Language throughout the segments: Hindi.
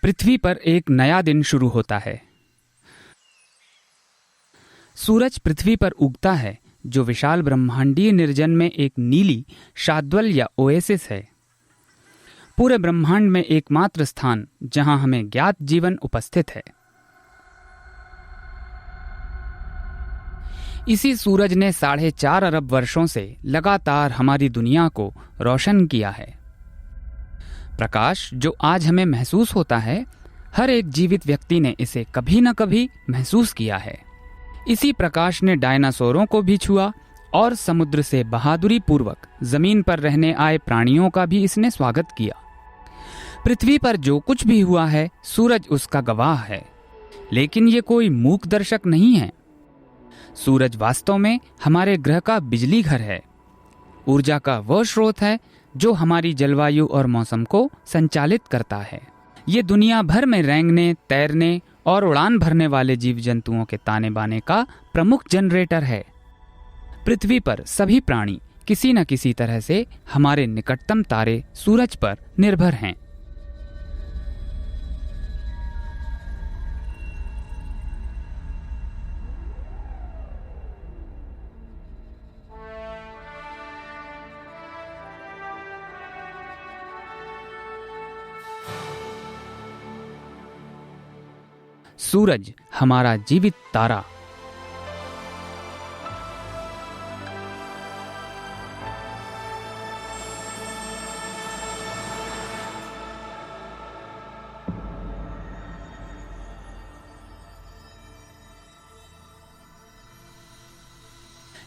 पृथ्वी पर एक नया दिन शुरू होता है। सूरज पृथ्वी पर उगता है, जो विशाल ब्रह्मांडीय निर्जन में एक नीली शाद्वल या ओएसिस है। पूरे ब्रह्मांड में एकमात्र स्थान जहां हमें ज्ञात जीवन उपस्थित है। इसी सूरज ने 4.5 अरब वर्षों से लगातार हमारी दुनिया को रोशन किया है। प्रकाश जो आज हमें महसूस होता है, हर एक जीवित व्यक्ति ने इसे कभी न कभी महसूस किया है। इसी प्रकाश ने डायनासोरों को भी छुआ और समुद्र से बहादुरी पूर्वक जमीन पर रहने आए प्राणियों का भी इसने स्वागत किया। पृथ्वी पर जो कुछ भी हुआ है, सूरज उसका गवाह है। लेकिन ये कोई मूक दर्शक नहीं है। सूरज वास्तव में हमारे ग्रह का बिजली घर है, ऊर्जा का वह स्रोत है जो हमारी जलवायु और मौसम को संचालित करता है। ये दुनिया भर में रेंगने, तैरने और उड़ान भरने वाले जीव जंतुओं के ताने बाने का प्रमुख जनरेटर है। पृथ्वी पर सभी प्राणी किसी न किसी तरह से हमारे निकटतम तारे सूरज पर निर्भर हैं। सूरज हमारा जीवित तारा।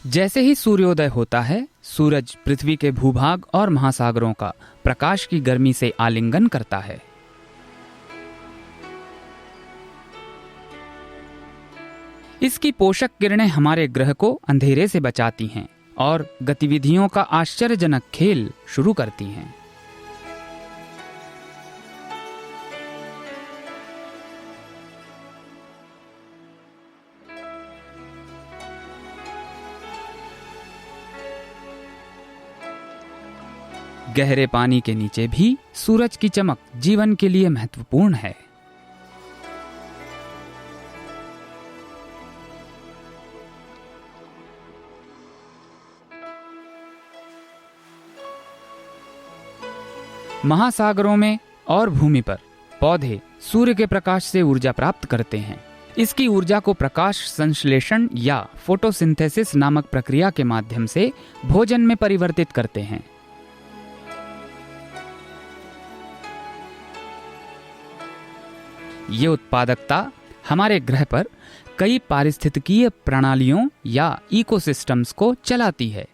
जैसे ही सूर्योदय होता है, सूरज पृथ्वी के भूभाग और महासागरों का प्रकाश की गर्मी से आलिंगन करता है। इसकी पोषक किरणें हमारे ग्रह को अंधेरे से बचाती हैं और गतिविधियों का आश्चर्यजनक खेल शुरू करती हैं। गहरे पानी के नीचे भी सूरज की चमक जीवन के लिए महत्वपूर्ण है। महासागरों में और भूमि पर पौधे सूर्य के प्रकाश से ऊर्जा प्राप्त करते हैं। इसकी ऊर्जा को प्रकाश संश्लेषण या फोटोसिंथेसिस नामक प्रक्रिया के माध्यम से भोजन में परिवर्तित करते हैं। ये उत्पादकता हमारे ग्रह पर कई पारिस्थितिकीय प्रणालियों या इकोसिस्टम्स को चलाती है।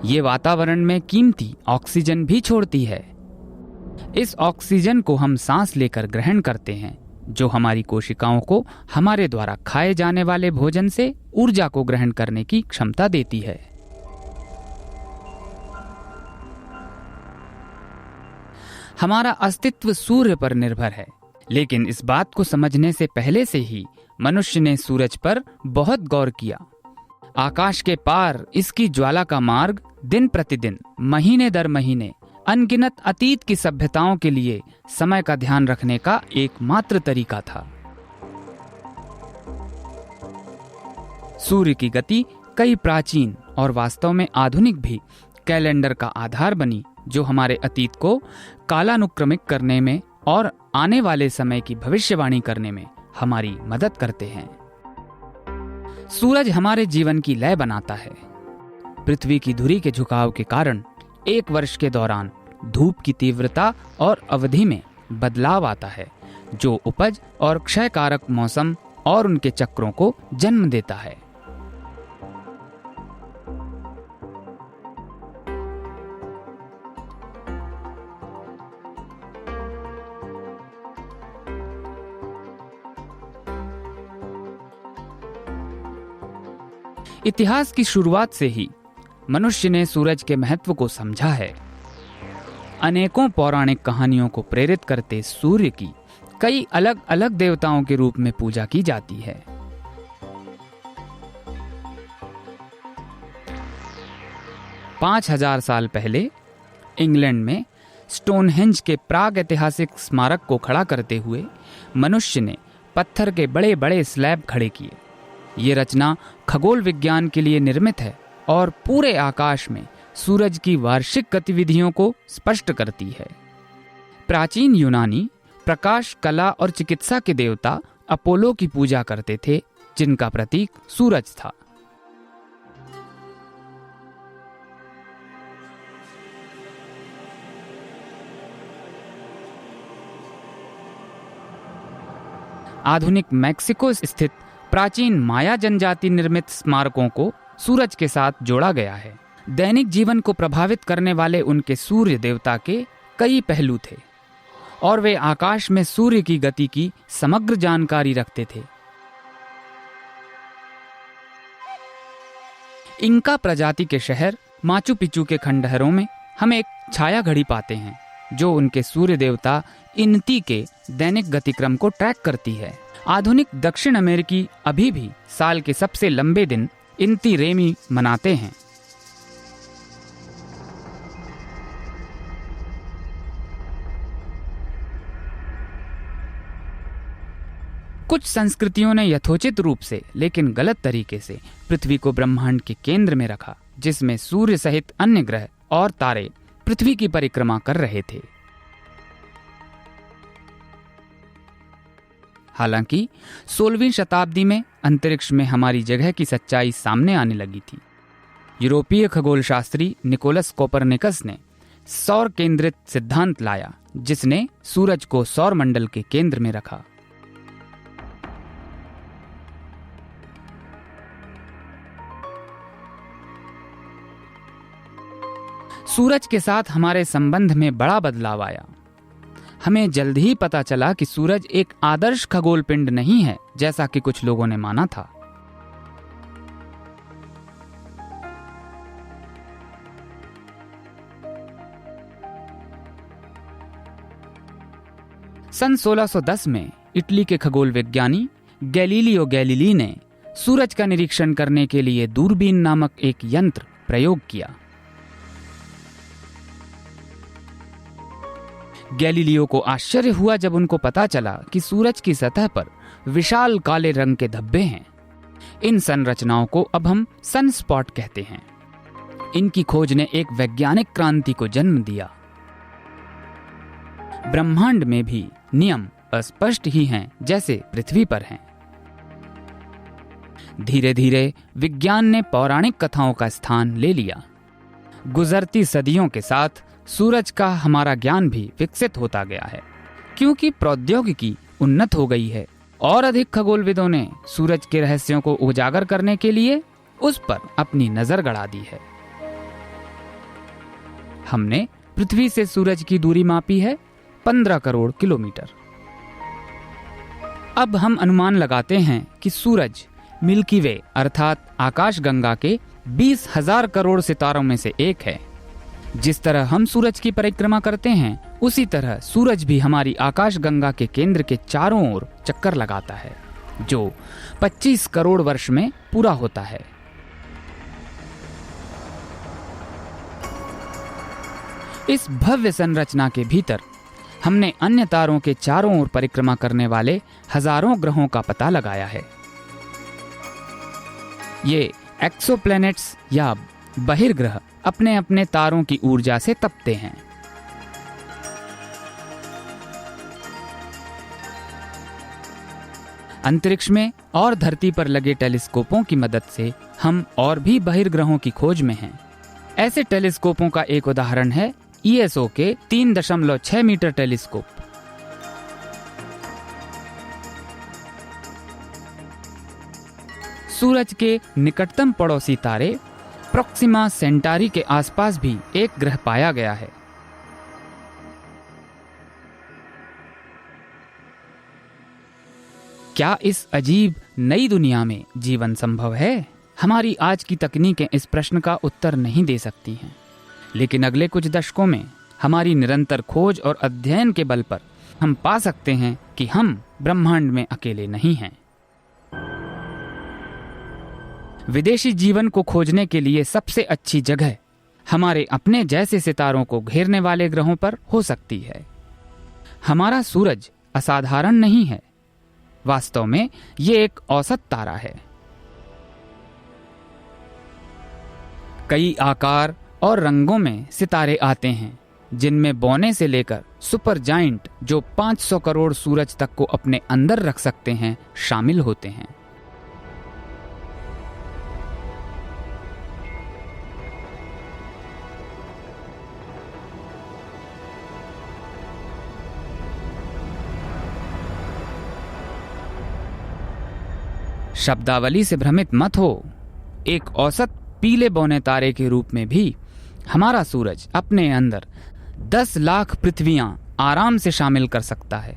ये वातावरण में कीमती ऑक्सीजन भी छोड़ती है। इस ऑक्सीजन को हम सांस लेकर ग्रहण करते हैं, जो हमारी कोशिकाओं को हमारे द्वारा खाए जाने वाले भोजन से ऊर्जा को ग्रहण करने की क्षमता देती है। हमारा अस्तित्व सूर्य पर निर्भर है, लेकिन इस बात को समझने से पहले से ही मनुष्य ने सूरज पर बहुत गौर किया। आकाश के पार इसकी ज्वाला का मार्ग दिन प्रतिदिन, महीने दर महीने अनगिनत अतीत की सभ्यताओं के लिए समय का ध्यान रखने का एकमात्र तरीका था। सूर्य की गति कई प्राचीन और वास्तव में आधुनिक भी कैलेंडर का आधार बनी, जो हमारे अतीत को कालानुक्रमिक करने में और आने वाले समय की भविष्यवाणी करने में हमारी मदद करते हैं। सूरज हमारे जीवन की लय बनाता है। पृथ्वी की धुरी के झुकाव के कारण एक वर्ष के दौरान धूप की तीव्रता और अवधि में बदलाव आता है, जो उपज और क्षयकारक मौसम और उनके चक्रों को जन्म देता है। इतिहास की शुरुआत से ही मनुष्य ने सूरज के महत्व को समझा है। अनेकों पौराणिक कहानियों को प्रेरित करते सूर्य की कई अलग अलग देवताओं के रूप में पूजा की जाती है। 5000 साल पहले इंग्लैंड में स्टोनहेंज के प्राग ऐतिहासिक स्मारक को खड़ा करते हुए मनुष्य ने पत्थर के बड़े बड़े स्लैब खड़े किए। ये रचना खगोल विज्ञान के लिए निर्मित है और पूरे आकाश में सूरज की वार्षिक गतिविधियों को स्पष्ट करती है। प्राचीन यूनानी प्रकाश, कला और चिकित्सा के देवता अपोलो की पूजा करते थे, जिनका प्रतीक सूरज था। आधुनिक मैक्सिको स्थित प्राचीन माया जनजाति निर्मित स्मारकों को सूरज के साथ जोड़ा गया है। दैनिक जीवन को प्रभावित करने वाले उनके सूर्य देवता के कई पहलू थे और वे आकाश में सूर्य की गति की समग्र जानकारी रखते थे। इंका प्रजाति के शहर माचू पिचू के खंडहरों में हम एक छाया घड़ी पाते हैं, जो उनके सूर्य देवता इनती के दैनिक गतिक्रम को ट्रैक करती है। आधुनिक दक्षिण अमेरिकी अभी भी साल के सबसे लंबे दिन इंती रेमी मनाते हैं। कुछ संस्कृतियों ने यथोचित रूप से लेकिन गलत तरीके से पृथ्वी को ब्रह्मांड के केंद्र में रखा, जिसमें सूर्य सहित अन्य ग्रह और तारे पृथ्वी की परिक्रमा कर रहे थे। हालांकि 16वीं शताब्दी में अंतरिक्ष में हमारी जगह की सच्चाई सामने आने लगी थी। यूरोपीय खगोलशास्त्री निकोलस कोपरनिकस ने सौर केंद्रित सिद्धांत लाया, जिसने सूरज को सौर मंडल के केंद्र में रखा। सूरज के साथ हमारे संबंध में बड़ा बदलाव आया। हमें जल्द ही पता चला कि सूरज एक आदर्श खगोल पिंड नहीं है, जैसा कि कुछ लोगों ने माना था। सन 1610 में इटली के खगोल विज्ञानी गैलीलियो गैलीली ने सूरज का निरीक्षण करने के लिए दूरबीन नामक एक यंत्र प्रयोग किया। गैलीलियो को आश्चर्य हुआ जब उनको पता चला कि सूरज की सतह पर विशाल काले रंग के धब्बे हैं। इन संरचनाओं को अब हम सनस्पॉट कहते हैं। इनकी खोज ने एक वैज्ञानिक क्रांति को जन्म दिया। ब्रह्मांड में भी नियम अस्पष्ट ही हैं, जैसे पृथ्वी पर हैं। धीरे धीरे विज्ञान ने पौराणिक कथाओं का स्थान ले लिया। गुजरती सदियों के साथ सूरज का हमारा ज्ञान भी विकसित होता गया है, क्योंकि प्रौद्योगिकी उन्नत हो गई है और अधिक खगोलविदों ने सूरज के रहस्यों को उजागर करने के लिए उस पर अपनी नजर गड़ा दी है। हमने पृथ्वी से सूरज की दूरी मापी है 15 करोड़ किलोमीटर। अब हम अनुमान लगाते हैं कि सूरज मिल्की वे अर्थात आकाशगंगा के 20,000 करोड़ सितारों में से एक है। जिस तरह हम सूरज की परिक्रमा करते हैं, उसी तरह सूरज भी हमारी आकाशगंगा के केंद्र के चारों ओर चक्कर लगाता है, जो 25 करोड़ वर्ष में पूरा होता है। इस भव्य संरचना के भीतर हमने अन्य तारों के चारों ओर परिक्रमा करने वाले हजारों ग्रहों का पता लगाया है। ये एक्सोप्लैनेट्स या बहिर्ग्रह अपने अपने तारों की ऊर्जा से तपते हैं। अंतरिक्ष में और धरती पर लगे टेलीस्कोपों की मदद से हम और भी बहिर्ग्रहों की खोज में हैं। ऐसे टेलीस्कोपों का एक उदाहरण है ESO के 3.6 मीटर टेलीस्कोप। सूरज के निकटतम पड़ोसी तारे प्रोक्सिमा सेंटारी के आसपास भी एक ग्रह पाया गया है। क्या इस अजीब नई दुनिया में जीवन संभव है? हमारी आज की तकनीकें इस प्रश्न का उत्तर नहीं दे सकती हैं, लेकिन अगले कुछ दशकों में हमारी निरंतर खोज और अध्ययन के बल पर हम पा सकते हैं कि हम ब्रह्मांड में अकेले नहीं हैं। विदेशी जीवन को खोजने के लिए सबसे अच्छी जगह हमारे अपने जैसे सितारों को घेरने वाले ग्रहों पर हो सकती है। हमारा सूरज असाधारण नहीं है। वास्तव में ये एक औसत तारा है। कई आकार और रंगों में सितारे आते हैं, जिनमें बौने से लेकर सुपर जाइंट जो 500 करोड़ सूरज तक को अपने अंदर रख सकते हैं शामिल होते हैं। शब्दावली से भ्रमित मत हो। एक औसत पीले बौने तारे के रूप में भी हमारा सूरज अपने अंदर 10 लाख पृथ्वियां आराम से शामिल कर सकता है।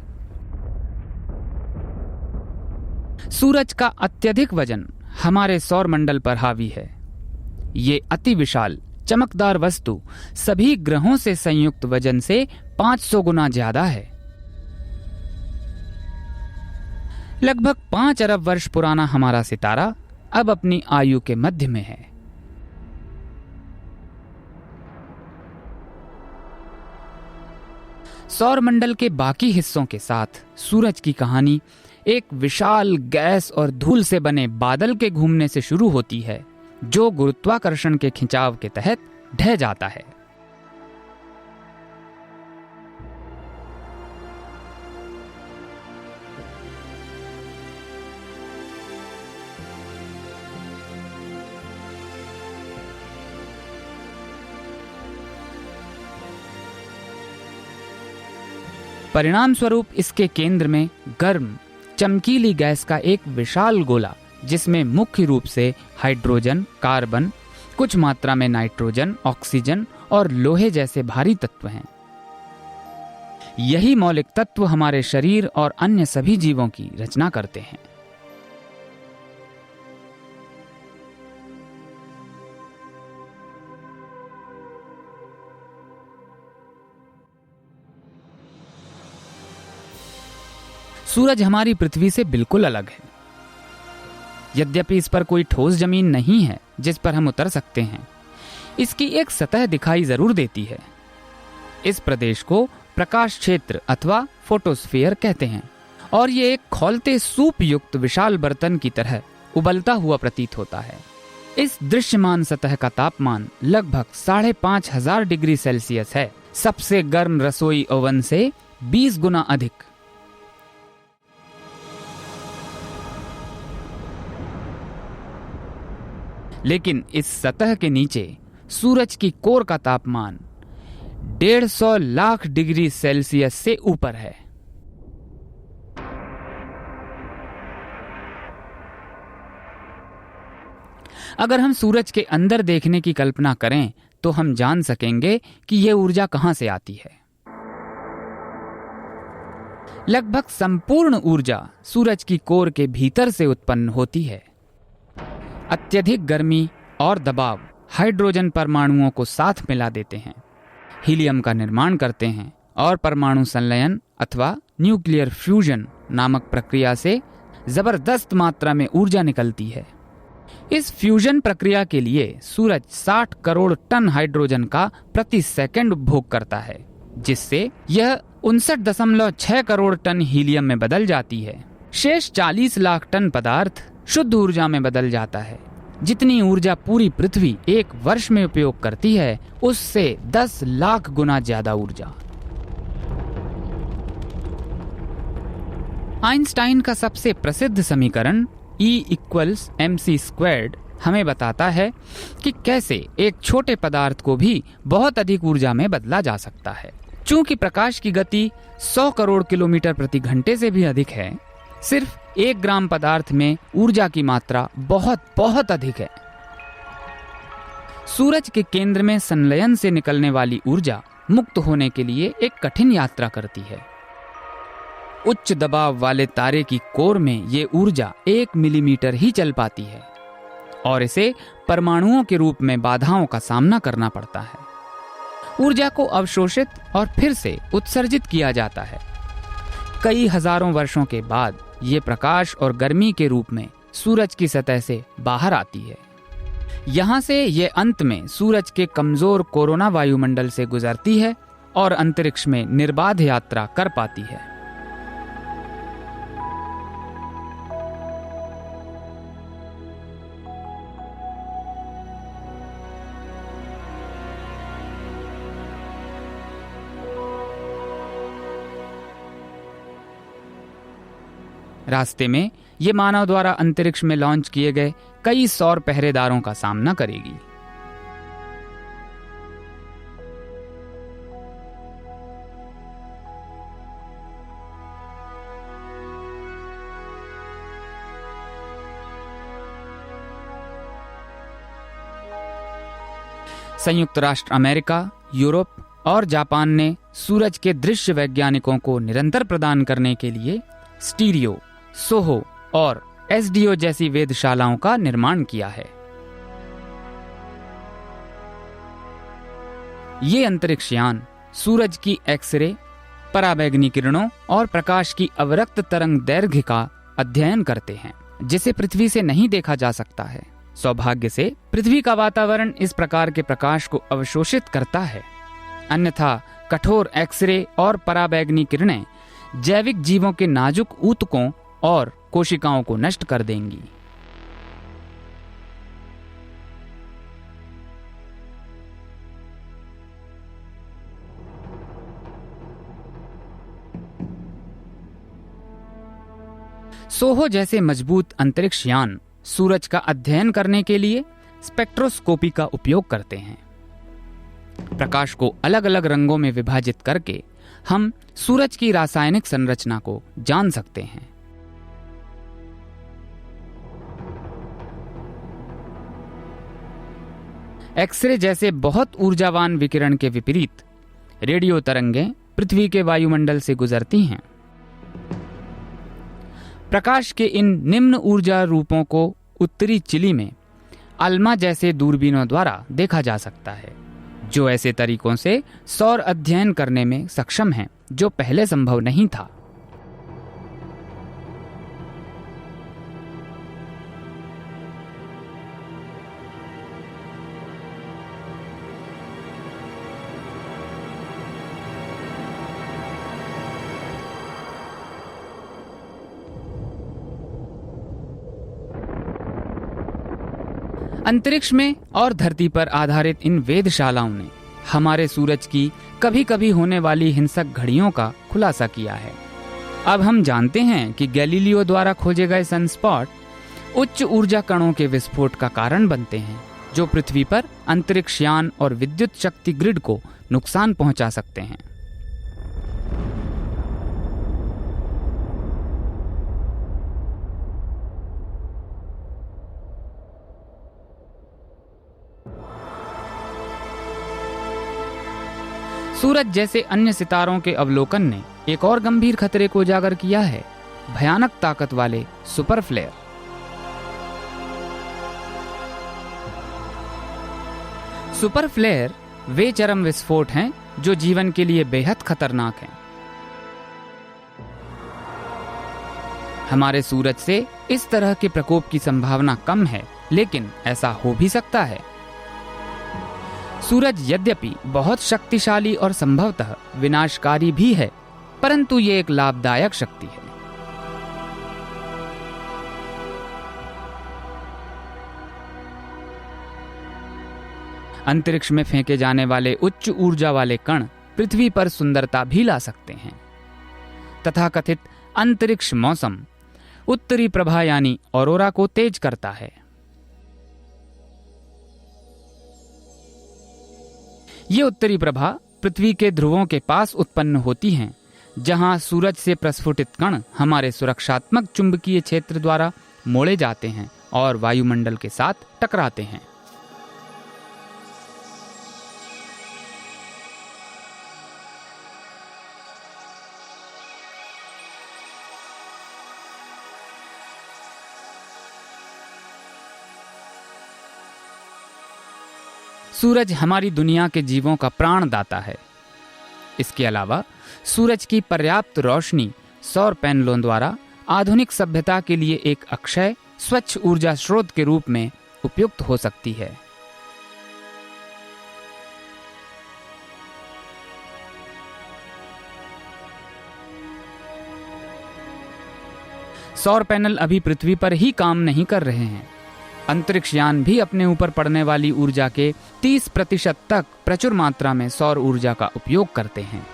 सूरज का अत्यधिक वजन हमारे सौर मंडल पर हावी है। ये अति विशाल चमकदार वस्तु सभी ग्रहों से संयुक्त वजन से 500 गुना ज्यादा है। लगभग 5 अरब वर्ष पुराना हमारा सितारा अब अपनी आयु के मध्य में है। सौर मंडल के बाकी हिस्सों के साथ सूरज की कहानी एक विशाल गैस और धूल से बने बादल के घूमने से शुरू होती है, जो गुरुत्वाकर्षण के खिंचाव के तहत ढह जाता है। परिणाम स्वरूप इसके केंद्र में गर्म चमकीली गैस का एक विशाल गोला, जिसमें मुख्य रूप से हाइड्रोजन, कार्बन, कुछ मात्रा में नाइट्रोजन, ऑक्सीजन और लोहे जैसे भारी तत्व हैं। यही मौलिक तत्व हमारे शरीर और अन्य सभी जीवों की रचना करते हैं। सूरज हमारी पृथ्वी से बिल्कुल अलग है। यद्यपि इस पर कोई ठोस जमीन नहीं है जिस पर हम उतर सकते हैं, इसकी एक सतह दिखाई जरूर देती है। इस प्रदेश को प्रकाश क्षेत्र अथवा फोटोस्फीयर कहते हैं और ये एक खौलते सूप युक्त विशाल बर्तन की तरह उबलता हुआ प्रतीत होता है। इस दृश्यमान सतह का तापमान लगभग 5,500 डिग्री सेल्सियस है, सबसे गर्म रसोई ओवन से 20 गुना अधिक। लेकिन इस सतह के नीचे सूरज की कोर का तापमान 150 लाख डिग्री सेल्सियस से ऊपर है। अगर हम सूरज के अंदर देखने की कल्पना करें तो हम जान सकेंगे कि यह ऊर्जा कहां से आती है। लगभग संपूर्ण ऊर्जा सूरज की कोर के भीतर से उत्पन्न होती है। अत्यधिक गर्मी और दबाव हाइड्रोजन परमाणुओं को साथ मिला देते हैं, हीलियम का निर्माण करते हैं और परमाणु संलयन अथवा न्यूक्लियर फ्यूजन नामक प्रक्रिया से जबरदस्त मात्रा में ऊर्जा निकलती है। इस फ्यूजन प्रक्रिया के लिए सूरज 60 करोड़ टन हाइड्रोजन का प्रति सेकंड उपभोग करता है, जिससे यह 59.6 करोड़ टन हीलियम में बदल जाती है। शेष 40 लाख टन पदार्थ शुद्ध ऊर्जा में बदल जाता है। जितनी ऊर्जा पूरी पृथ्वी एक वर्ष में उपयोग करती है, उससे 10 लाख गुना ज्यादा ऊर्जा। आइंस्टाइन का सबसे प्रसिद्ध समीकरण E=mc² हमें बताता है कि कैसे एक छोटे पदार्थ को भी बहुत अधिक ऊर्जा में बदला जा सकता है। चूंकि प्रकाश की गति 100 करोड़ किलोमीटर प्रति घंटे से भी अधिक है, सिर्फ 1 ग्राम पदार्थ में ऊर्जा की मात्रा बहुत बहुत अधिक है। सूरज के केंद्र में संलयन से निकलने वाली ऊर्जा मुक्त होने के लिए एक कठिन यात्रा करती है। उच्च दबाव वाले तारे की कोर में ये ऊर्जा 1 मिलीमीटर ही चल पाती है और इसे परमाणुओं के रूप में बाधाओं का सामना करना पड़ता है। ऊर्जा को अवशोषित और फिर से उत्सर्जित किया जाता है। कई हजारों वर्षों के बाद ये प्रकाश और गर्मी के रूप में सूरज की सतह से बाहर आती है। यहाँ से ये अंत में सूरज के कमजोर कोरोना वायुमंडल से गुजरती है और अंतरिक्ष में निर्बाध यात्रा कर पाती है। रास्ते में ये मानव द्वारा अंतरिक्ष में लॉन्च किए गए कई सौर पहरेदारों का सामना करेगी। संयुक्त राष्ट्र अमेरिका, यूरोप और जापान ने सूरज के दृश्य वैज्ञानिकों को निरंतर प्रदान करने के लिए स्टीरियो, सोहो और एसडीओ जैसी वेधशालाओं का निर्माण किया है। ये अंतरिक्ष यान सूरज की एक्सरे, पराबैंगनी किरणों और प्रकाश की अवरक्त तरंग दैर्घ्य का अध्ययन करते हैं, जिसे पृथ्वी से नहीं देखा जा सकता है। सौभाग्य से पृथ्वी का वातावरण इस प्रकार के प्रकाश को अवशोषित करता है, अन्यथा कठोर एक्सरे और पराबैंगनी किरणें जैविक जीवों के नाजुक ऊतकों और कोशिकाओं को नष्ट कर देंगी। सोहो जैसे मजबूत अंतरिक्ष यान सूरज का अध्ययन करने के लिए स्पेक्ट्रोस्कोपी का उपयोग करते हैं। प्रकाश को अलग अलग रंगों में विभाजित करके हम सूरज की रासायनिक संरचना को जान सकते हैं। एक्सरे जैसे बहुत ऊर्जावान विकिरण के विपरीत रेडियो तरंगें पृथ्वी के वायुमंडल से गुजरती हैं। प्रकाश के इन निम्न ऊर्जा रूपों को उत्तरी चिली में अल्मा जैसे दूरबीनों द्वारा देखा जा सकता है, जो ऐसे तरीकों से सौर अध्ययन करने में सक्षम हैं जो पहले संभव नहीं था। अंतरिक्ष में और धरती पर आधारित इन वेधशालाओं ने हमारे सूरज की कभी कभी होने वाली हिंसक घड़ियों का खुलासा किया है। अब हम जानते हैं कि गैलीलियो द्वारा खोजे गए सनस्पॉट उच्च ऊर्जा कणों के विस्फोट का कारण बनते हैं, जो पृथ्वी पर अंतरिक्ष यान और विद्युत शक्ति ग्रिड को नुकसान पहुंचा सकते हैं। सूरज जैसे अन्य सितारों के अवलोकन ने एक और गंभीर खतरे को उजागर किया है, भयानक ताकत वाले सुपर फ्लेयर। सुपर फ्लेयर वे चरम विस्फोट हैं जो जीवन के लिए बेहद खतरनाक हैं। हमारे सूरज से इस तरह के प्रकोप की संभावना कम है, लेकिन ऐसा हो भी सकता है। सूरज यद्यपि बहुत शक्तिशाली और संभवतः विनाशकारी भी है, परंतु ये एक लाभदायक शक्ति है। अंतरिक्ष में फेंके जाने वाले उच्च ऊर्जा वाले कण पृथ्वी पर सुंदरता भी ला सकते हैं। तथाकथित अंतरिक्ष मौसम उत्तरी प्रभा यानी ऑरोरा को तेज करता है। ये उत्तरी प्रभा पृथ्वी के ध्रुवों के पास उत्पन्न होती हैं, जहां सूरज से प्रस्फुटित कण हमारे सुरक्षात्मक चुंबकीय क्षेत्र द्वारा मोड़े जाते हैं और वायुमंडल के साथ टकराते हैं। सूरज हमारी दुनिया के जीवों का प्राणदाता है। इसके अलावा सूरज की पर्याप्त रोशनी सौर पैनलों द्वारा आधुनिक सभ्यता के लिए एक अक्षय स्वच्छ ऊर्जा स्रोत के रूप में उपयुक्त हो सकती है। सौर पैनल अभी पृथ्वी पर ही काम नहीं कर रहे हैं। अंतरिक्ष यान भी अपने ऊपर पड़ने वाली ऊर्जा के 30% तक प्रचुर मात्रा में सौर ऊर्जा का उपयोग करते हैं।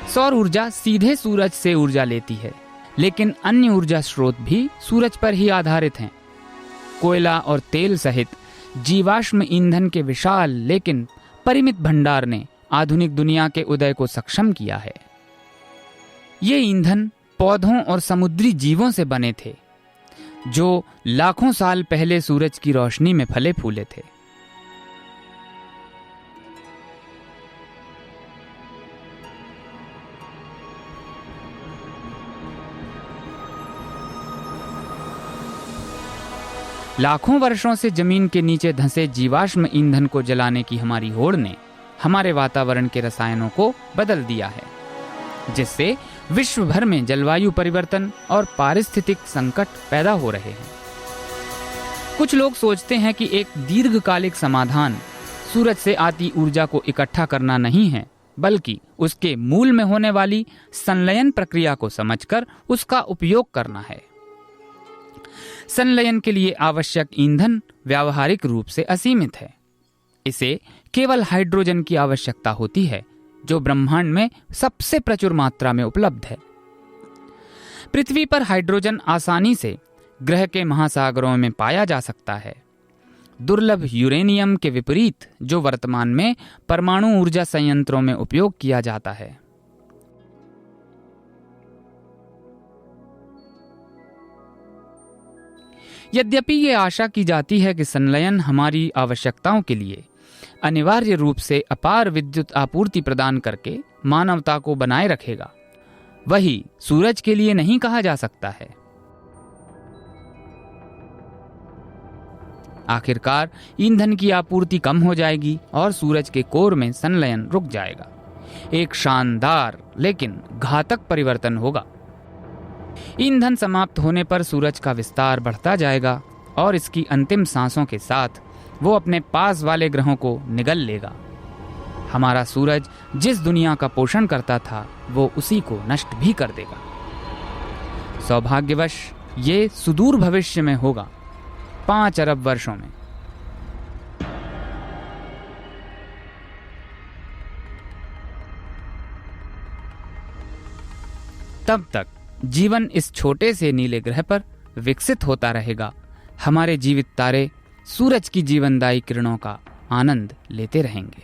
सौर ऊर्जा सीधे सूरज से ऊर्जा लेती है, लेकिन अन्य ऊर्जा स्रोत भी सूरज पर ही आधारित हैं। कोयला और तेल सहित जीवाश्म ईंधन के विशाल लेकिन परिमित भंडार ने आधुनिक दुनिया के उदय को सक्षम किया है। ये ईंधन पौधों और समुद्री जीवों से बने थे, जो लाखों साल पहले सूरज की रोशनी में फले फूले थे। लाखों वर्षों से जमीन के नीचे धंसे जीवाश्म ईंधन को जलाने की हमारी होड़ ने हमारे वातावरण के रसायनों को बदल दिया है, जिससे विश्व भर में जलवायु परिवर्तन और पारिस्थितिक संकट पैदा हो रहे हैं। कुछ लोग सोचते हैं कि एक दीर्घकालिक समाधान सूरज से आती ऊर्जा को इकट्ठा करना नहीं है, बल्कि उसके मूल में होने वाली संलयन प्रक्रिया को समझकर उसका उपयोग करना है। संलयन के लिए आवश्यक ईंधन व्यावहारिक रूप से असीमित है। इसे केवल हाइड्रोजन की आवश्यकता होती है, जो ब्रह्मांड में सबसे प्रचुर मात्रा में उपलब्ध है। पृथ्वी पर हाइड्रोजन आसानी से ग्रह के महासागरों में पाया जा सकता है। दुर्लभ यूरेनियम के विपरीत, जो वर्तमान में परमाणु ऊर्जा संयंत्रों में उपयोग किया जाता है। यद्यपि ये आशा की जाती है कि संलयन हमारी आवश्यकताओं के लिए अनिवार्य रूप से अपार विद्युत आपूर्ति प्रदान करके मानवता को बनाए रखेगा, वही सूरज के लिए नहीं कहा जा सकता है। आखिरकार ईंधन की आपूर्ति कम हो जाएगी और सूरज के कोर में संलयन रुक जाएगा। एक शानदार लेकिन घातक परिवर्तन होगा। ईंधन समाप्त होने पर सूरज का विस्तार बढ़ता जाएगा और इसकी अंतिम सांसों के साथ वो अपने पास वाले ग्रहों को निगल लेगा। हमारा सूरज जिस दुनिया का पोषण करता था, वो उसी को नष्ट भी कर देगा। सौभाग्यवश ये सुदूर भविष्य में होगा, 5 अरब वर्षों में। तब तक जीवन इस छोटे से नीले ग्रह पर विकसित होता रहेगा। हमारे जीवित तारे सूरज की जीवनदायी किरणों का आनंद लेते रहेंगे।